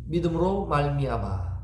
믿음으로 말미암아.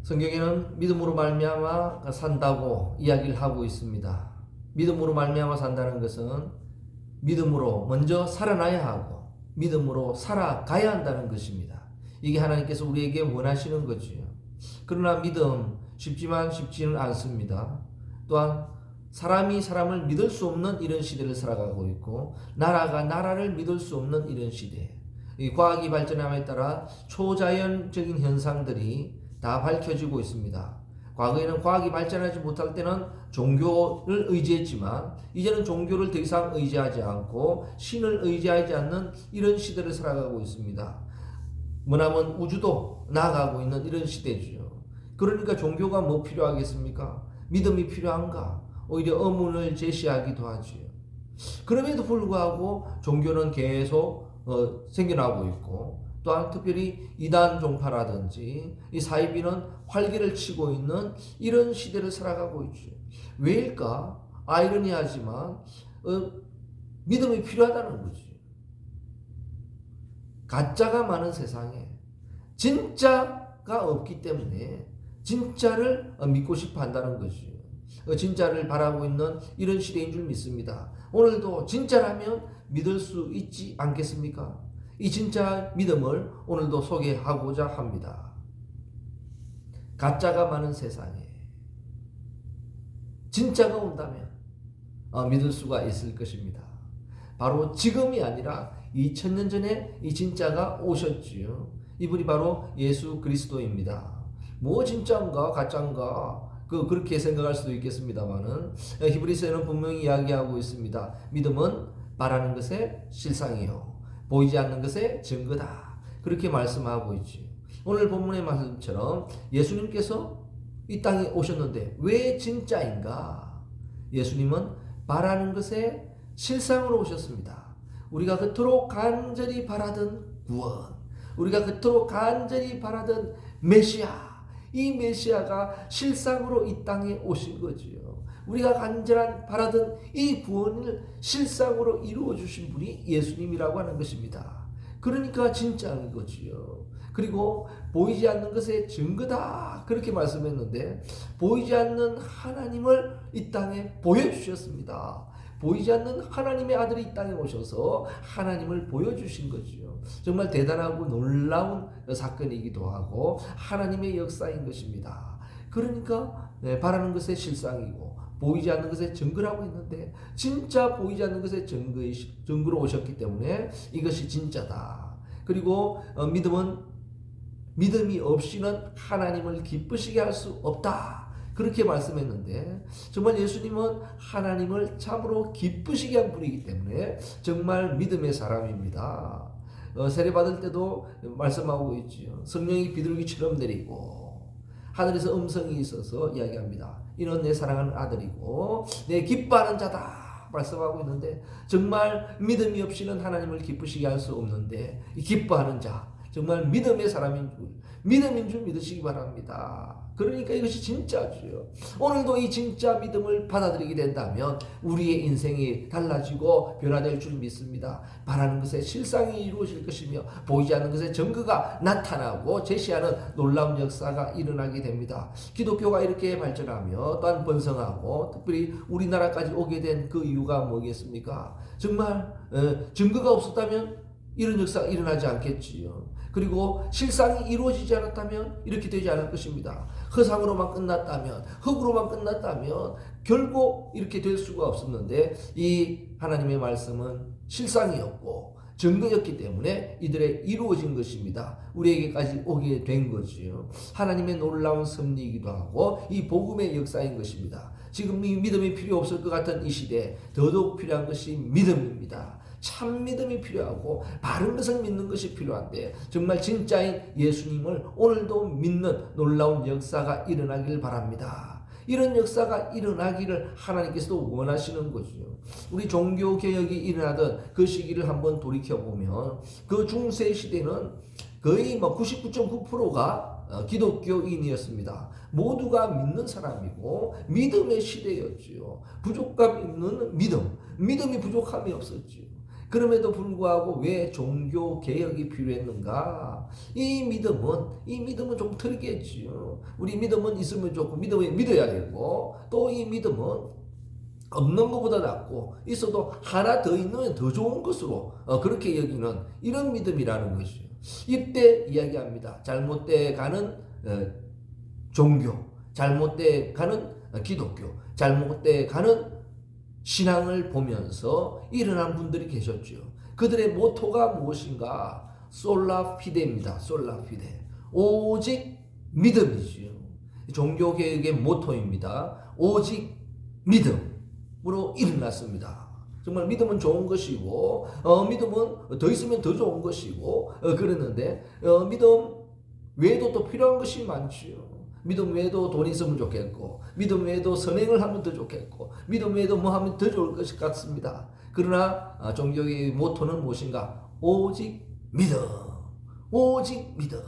성경에는 믿음으로 말미암아 산다고 이야기를 하고 있습니다. 믿음으로 말미암아 산다는 것은 믿음으로 먼저 살아나야 하고 믿음으로 살아가야 한다는 것입니다. 이게 하나님께서 우리에게 원하시는 거지요. 그러나 믿음 쉽지만 쉽지는 않습니다. 또한 사람이 사람을 믿을 수 없는 이런 시대를 살아가고 있고 나라가 나라를 믿을 수 없는 이런 시대. 이 과학이 발전함에 따라 초자연적인 현상들이 다 밝혀지고 있습니다. 과거에는 과학이 발전하지 못할 때는 종교를 의지했지만 이제는 종교를 더 이상 의지하지 않고 신을 의지하지 않는 이런 시대를 살아가고 있습니다. 머나먼 우주도 나아가고 있는 이런 시대죠. 그러니까 종교가 뭐 필요하겠습니까? 믿음이 필요한가? 오히려 의문을 제시하기도 하지요. 그럼에도 불구하고 종교는 계속 생겨나고 있고 또한 특별히 이단 종파라든지 이 사이비는 활기를 치고 있는 이런 시대를 살아가고 있죠. 왜일까? 아이러니하지만 믿음이 필요하다는 거지. 가짜가 많은 세상에 진짜가 없기 때문에 진짜를 믿고 싶어 한다는 거죠. 진짜를 바라고 있는 이런 시대인 줄 믿습니다. 오늘도 진짜라면 믿을 수 있지 않겠습니까? 이 진짜 믿음을 오늘도 소개하고자 합니다. 가짜가 많은 세상에 진짜가 온다면 믿을 수가 있을 것입니다. 바로 지금이 아니라 2000년 전에 이 진짜가 오셨지요. 이분이 바로 예수 그리스도입니다. 뭐 진짜인가 가짜인가 그렇게 생각할 수도 있겠습니다만은 히브리서에는 분명히 이야기하고 있습니다. 믿음은 바라는 것의 실상이요 보이지 않는 것의 증거다. 그렇게 말씀하고 있지. 오늘 본문의 말씀처럼 예수님께서 이 땅에 오셨는데 왜 진짜인가? 예수님은 바라는 것의 실상으로 오셨습니다. 우리가 그토록 간절히 바라던 구원, 우리가 그토록 간절히 바라던 메시아, 이 메시아가 실상으로 이 땅에 오신 거지요. 우리가 간절한 바라던 이 구원을 실상으로 이루어 주신 분이 예수님이라고 하는 것입니다. 그러니까 진짜인 거지요. 그리고 보이지 않는 것의 증거다 그렇게 말씀했는데 보이지 않는 하나님을 이 땅에 보여주셨습니다. 보이지 않는 하나님의 아들이 이 땅에 오셔서 하나님을 보여주신 거죠. 정말 대단하고 놀라운 사건이기도 하고 하나님의 역사인 것입니다. 그러니까 바라는 것의 실상이고 보이지 않는 것의 증거라고 했는데 진짜 보이지 않는 것의 증거로 오셨기 때문에 이것이 진짜다. 그리고 믿음이 없이는 하나님을 기쁘시게 할 수 없다. 그렇게 말씀했는데 정말 예수님은 하나님을 참으로 기쁘시게 한 분이기 때문에 정말 믿음의 사람입니다. 세례받을 때도 말씀하고 있지요. 성령이 비둘기처럼 내리고 하늘에서 음성이 있어서 이야기합니다. 이는 내 사랑하는 아들이고 내 기뻐하는 자다 말씀하고 있는데 정말 믿음이 없이는 하나님을 기쁘시게 할 수 없는데 이 기뻐하는 자 정말 믿음의 사람인 줄 믿으시기 바랍니다. 그러니까 이것이 진짜죠. 오늘도 이 진짜 믿음을 받아들이게 된다면 우리의 인생이 달라지고 변화될 줄 믿습니다. 바라는 것의 실상이 이루어질 것이며 보이지 않는 것의 증거가 나타나고 제시하는 놀라운 역사가 일어나게 됩니다. 기독교가 이렇게 발전하며 또한 번성하고 특별히 우리나라까지 오게 된 그 이유가 뭐겠습니까? 정말 증거가 없었다면 이런 역사가 일어나지 않겠지요. 그리고 실상이 이루어지지 않았다면 이렇게 되지 않을 것입니다. 허상으로만 끝났다면, 흙으로만 끝났다면 결국 이렇게 될 수가 없었는데 이 하나님의 말씀은 실상이었고 증거였기 때문에 이들의 이루어진 것입니다. 우리에게까지 오게 된 거지요. 하나님의 놀라운 섭리이기도 하고 이 복음의 역사인 것입니다. 지금 이 믿음이 필요 없을 것 같은 이 시대에 더더욱 필요한 것이 믿음입니다. 참 믿음이 필요하고 바른 것을 믿는 것이 필요한데 정말 진짜인 예수님을 오늘도 믿는 놀라운 역사가 일어나길 바랍니다. 이런 역사가 일어나기를 하나님께서도 원하시는 거죠. 우리 종교개혁이 일어나던 그 시기를 한번 돌이켜보면 그 중세 시대는 거의 99.9%가 기독교인이었습니다. 모두가 믿는 사람이고 믿음의 시대였지요. 부족감 있는 믿음이 부족함이 없었지요. 그럼에도 불구하고 왜 종교 개혁이 필요했는가? 이 믿음은 좀 틀리겠지요. 우리 믿음은 있으면 좋고 믿어야 되고 또 이 믿음은 없는 것보다 낫고 있어도 하나 더 있으면 더 좋은 것으로 그렇게 여기는 이런 믿음이라는 것이요. 이때 이야기합니다. 잘못돼 가는 종교, 잘못돼 가는 기독교, 잘못돼 가는 신앙을 보면서 일어난 분들이 계셨죠. 그들의 모토가 무엇인가? 솔라 피데입니다. 솔라 피데. 오직 믿음이지요. 종교개혁의 모토입니다. 오직 믿음으로 일어났습니다. 정말 믿음은 좋은 것이고 믿음은 더 있으면 더 좋은 것이고 그랬는데 믿음 외에도 또 필요한 것이 많지요. 믿음 외에도 돈이 있으면 좋겠고 믿음 외에도 선행을 하면 더 좋겠고 믿음 외에도 뭐 하면 더 좋을 것 같습니다. 그러나 종교의 모토는 무엇인가? 오직 믿음. 오직 믿음.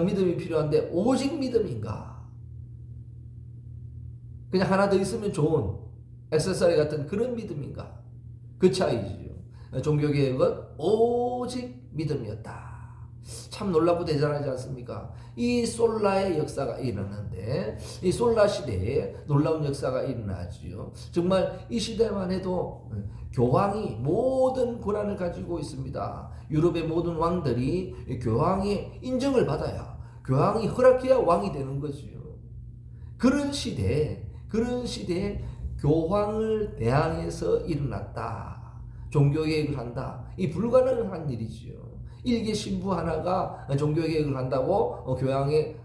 믿음이 필요한데 오직 믿음인가? 그냥 하나 더 있으면 좋은 액세서리 같은 그런 믿음인가? 그 차이지요. 종교개혁은 오직 믿음이었다. 참 놀랍고 대단하지 않습니까? 이 솔라의 역사가 일어나는데 이 솔라 시대에 놀라운 역사가 일어나지요. 정말 이 시대만 해도 교황이 모든 권한을 가지고 있습니다. 유럽의 모든 왕들이 교황의 인정을 받아야 교황이 허락해야 왕이 되는 거지요. 그런 시대에 교황을 대항해서 일어났다. 종교개혁을 한다. 이 불가능한 일이지요. 일개 신부 하나가 종교개혁을 한다고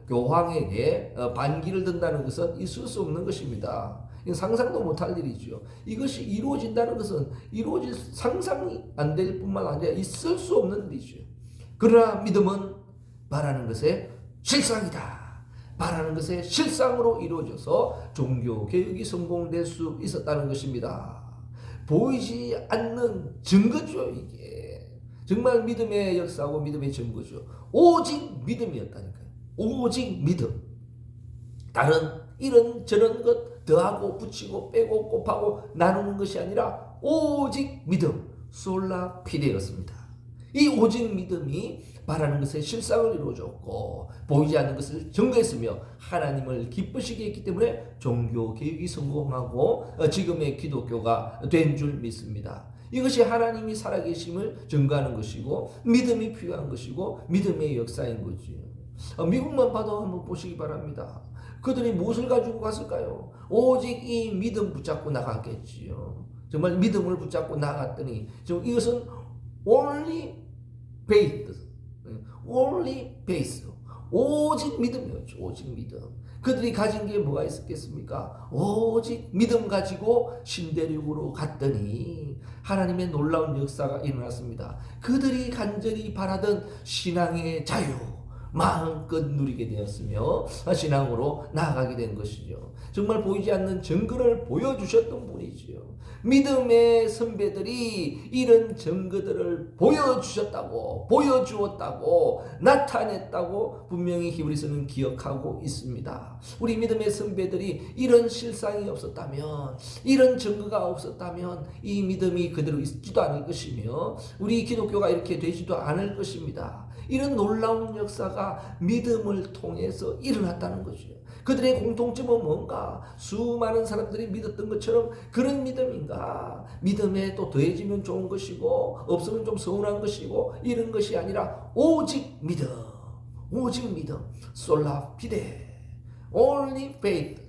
교황에게 반기를 든다는 것은 있을 수 없는 것입니다. 상상도 못할 일이죠. 이것이 이루어진다는 것은 상상이 안 될 뿐만 아니라 있을 수 없는 일이죠. 그러나 믿음은 바라는 것의 실상이다. 바라는 것의 실상으로 이루어져서 종교개혁이 성공될 수 있었다는 것입니다. 보이지 않는 증거죠, 이게. 정말 믿음의 역사고 믿음의 증거죠. 오직 믿음이었다니까요. 오직 믿음. 다른 이런 저런 것 더하고 붙이고 빼고 곱하고 나누는 것이 아니라 오직 믿음. 솔라 피데였습니다. 이 오직 믿음이 바라는 것의 실상을 이루어줬고 보이지 않는 것을 증거했으며 하나님을 기쁘시게 했기 때문에 종교개혁이 성공하고 지금의 기독교가 된 줄 믿습니다. 이것이 하나님이 살아계심을 증거하는 것이고 믿음이 필요한 것이고 믿음의 역사인 거지요. 미국만 봐도 한번 보시기 바랍니다. 그들이 무엇을 가지고 갔을까요? 오직 이 믿음 붙잡고 나갔겠지요. 정말 믿음을 붙잡고 나갔더니 지금 이것은 only faith, only faith, 오직 믿음이었죠. 오직 믿음. 그들이 가진 게 뭐가 있었겠습니까? 오직 믿음 가지고 신대륙으로 갔더니 하나님의 놀라운 역사가 일어났습니다. 그들이 간절히 바라던 신앙의 자유 마음껏 누리게 되었으며 신앙으로 나아가게 된 것이죠. 정말 보이지 않는 증거를 보여주셨던 분이지요. 믿음의 선배들이 이런 증거들을 보여주었다고 나타냈다고 분명히 히브리서는 기억하고 있습니다. 우리 믿음의 선배들이 이런 실상이 없었다면, 이런 증거가 없었다면 이 믿음이 그대로 있지도 않을 것이며 우리 기독교가 이렇게 되지도 않을 것입니다. 이런 놀라운 역사가 믿음을 통해서 일어났다는 거죠. 그들의 공통점은 뭔가? 수많은 사람들이 믿었던 것처럼 그런 믿음인가? 믿음에 또 더해지면 좋은 것이고 없으면 좀 서운한 것이고 이런 것이 아니라 오직 믿음, 오직 믿음, 솔라 피데, only faith.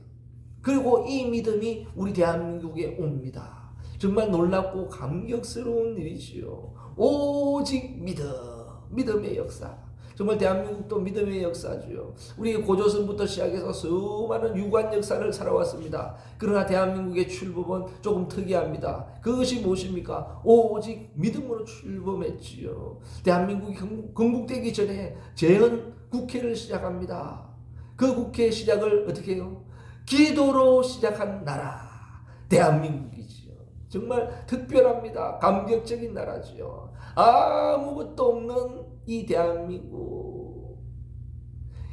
그리고 이 믿음이 우리 대한민국에 옵니다. 정말 놀랍고 감격스러운 일이지요. 오직 믿음, 믿음의 역사. 정말 대한민국도 믿음의 역사죠. 우리 고조선부터 시작해서 수많은 유관 역사를 살아왔습니다. 그러나 대한민국의 출범은 조금 특이합니다. 그것이 무엇입니까? 오직 믿음으로 출범했지요. 대한민국이 건국되기 전에 재헌 국회를 시작합니다. 그 국회 시작을 어떻게 해요? 기도로 시작한 나라, 대한민국이지요. 정말 특별합니다. 감격적인 나라지요. 아무것도 없는 이 대한민국,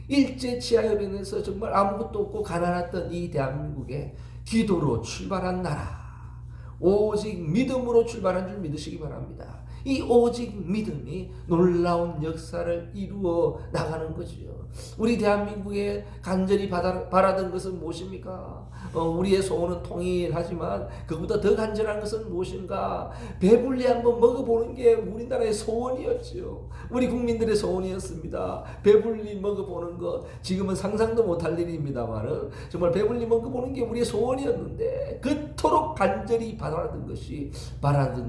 일제 치하협연에서 정말 아무것도 없고 가난했던 이 대한민국에 기도로 출발한 나라, 오직 믿음으로 출발한 줄 믿으시기 바랍니다. 이 오직 믿음이 놀라운 역사를 이루어 나가는 거지요. 우리 대한민국에 간절히 바라던 것은 무엇입니까? 우리의 소원은 통일하지만 그보다 더 간절한 것은 무엇인가? 배불리 한번 먹어보는 게 우리나라의 소원이었죠. 우리 국민들의 소원이었습니다. 배불리 먹어보는 것, 지금은 상상도 못할 일입니다만 정말 배불리 먹어보는 게 우리의 소원이었는데 그토록 간절히 바라던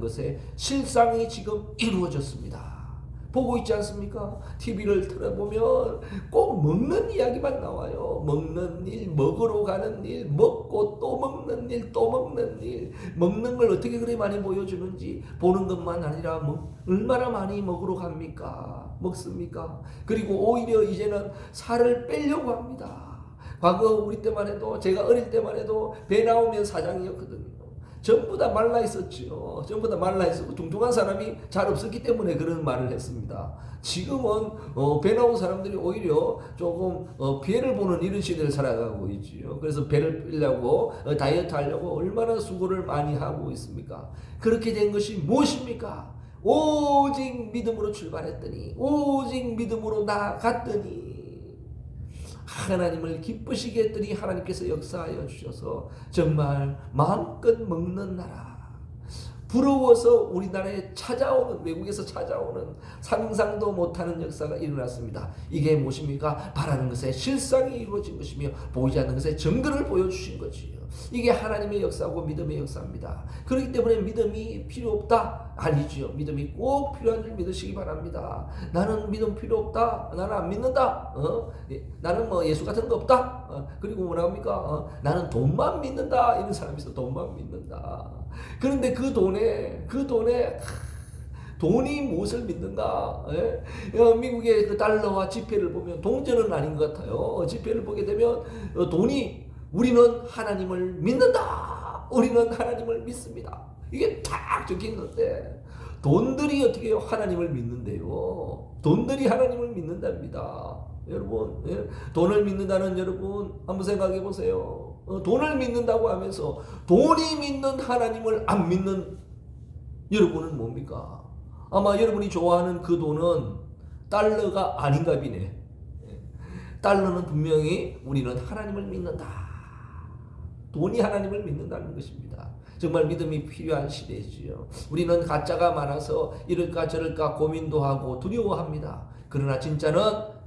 것의 실상이 지금 이루어졌습니다. 보고 있지 않습니까? TV를 틀어보면 꼭 먹는 이야기만 나와요. 먹는 일, 먹으러 가는 일, 먹고 또 먹는 일, 또 먹는 일. 먹는 걸 어떻게 그리 많이 보여주는지 보는 것만 아니라 얼마나 많이 먹으러 갑니까? 먹습니까? 그리고 오히려 이제는 살을 빼려고 합니다. 과거 우리 때만 해도, 제가 어릴 때만 해도 배 나오면 사장이었거든요. 전부 다 말라 있었죠. 전부 다 말라 있었고 뚱뚱한 사람이 잘 없었기 때문에 그런 말을 했습니다. 지금은 배 나온 사람들이 오히려 조금 피해를 보는 이런 시대를 살아가고 있지요. 그래서 배를 빼려고 다이어트 하려고 얼마나 수고를 많이 하고 있습니까? 그렇게 된 것이 무엇입니까? 오직 믿음으로 출발했더니, 오직 믿음으로 나아갔더니 하나님을 기쁘시게 했더니 하나님께서 역사하여 주셔서 정말 마음껏 먹는 나라, 부러워서 우리나라에 찾아오는, 외국에서 찾아오는 상상도 못하는 역사가 일어났습니다. 이게 무엇입니까? 바라는 것에 실상이 이루어진 것이며 보이지 않는 것에 증거를 보여주신 거지요. 이게 하나님의 역사고 믿음의 역사입니다. 그렇기 때문에 믿음이 필요 없다? 아니지요. 믿음이 꼭 필요한 줄 믿으시기 바랍니다. 나는 믿음 필요 없다? 나는 안 믿는다? 나는 예수 같은 거 없다? 그리고 뭐라 합니까? 나는 돈만 믿는다? 이런 사람이 있어. 돈만 믿는다. 그런데 그 돈에 돈이 무엇을 믿는가? 미국의 그 달러와 지폐를 보면 동전은 아닌 것 같아요. 지폐를 보게 되면 돈이 우리는 하나님을 믿는다. 우리는 하나님을 믿습니다. 이게 딱 적혀 있는데 돈들이 어떻게 하나님을 믿는데요? 돈들이 하나님을 믿는답니다. 여러분, 돈을 믿는다는 여러분 한번 생각해 보세요. 돈을 믿는다고 하면서 돈이 믿는 하나님을 안 믿는 여러분은 뭡니까? 아마 여러분이 좋아하는 그 돈은 달러가 아닌가 비네. 달러는 분명히 우리는 하나님을 믿는다. 돈이 하나님을 믿는다는 것입니다. 정말 믿음이 필요한 시대지요. 우리는 가짜가 많아서 이럴까 저럴까 고민도 하고 두려워합니다. 그러나 진짜는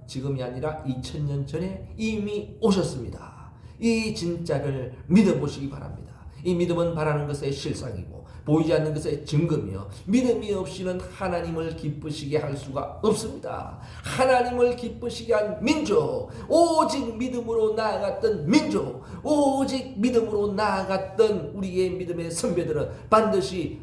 지금이 아니라 2000년 전에 이미 오셨습니다. 이 진짜를 믿어보시기 바랍니다. 이 믿음은 바라는 것의 실상이고 보이지 않는 것의 증거며 믿음이 없이는 하나님을 기쁘시게 할 수가 없습니다. 하나님을 기쁘시게 한 민족, 오직 믿음으로 나아갔던 민족, 오직 믿음으로 나아갔던 우리의 믿음의 선배들은 반드시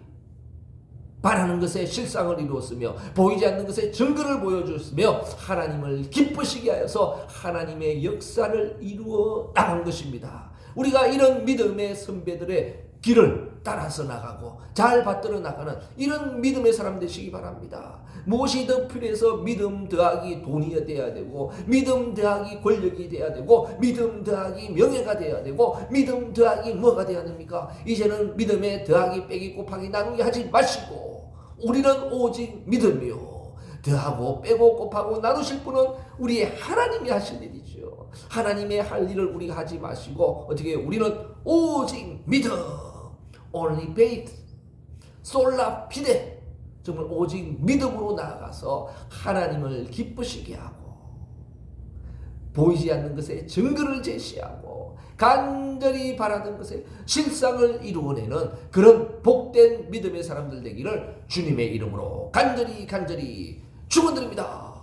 바라는 것의 실상을 이루었으며 보이지 않는 것의 증거를 보여주었으며 하나님을 기쁘시게 하여서 하나님의 역사를 이루어 나간 것입니다. 우리가 이런 믿음의 선배들의 길을 따라서 나가고 잘 받들어 나가는 이런 믿음의 사람 되시기 바랍니다. 무엇이 더 필요해서 믿음 더하기 돈이 돼야 되고 믿음 더하기 권력이 돼야 되고 믿음 더하기 명예가 돼야 되고 믿음 더하기 뭐가 돼야 됩니까? 이제는 믿음에 더하기 빼기 곱하기 나누기 하지 마시고 우리는 오직 믿음이요. 더하고 빼고 곱하고 나누실 분은 우리의 하나님이 하실 일이죠. 하나님의 할 일을 우리가 하지 마시고 어떻게 우리는 오직 믿음, only faith, sola fide, 정말 오직 믿음으로 나아가서 하나님을 기쁘시게 하고 보이지 않는 것에 증거를 제시하고 간절히 바라던 것에 실상을 이루어내는 그런 복된 믿음의 사람들 되기를 주님의 이름으로 간절히 축원드립니다.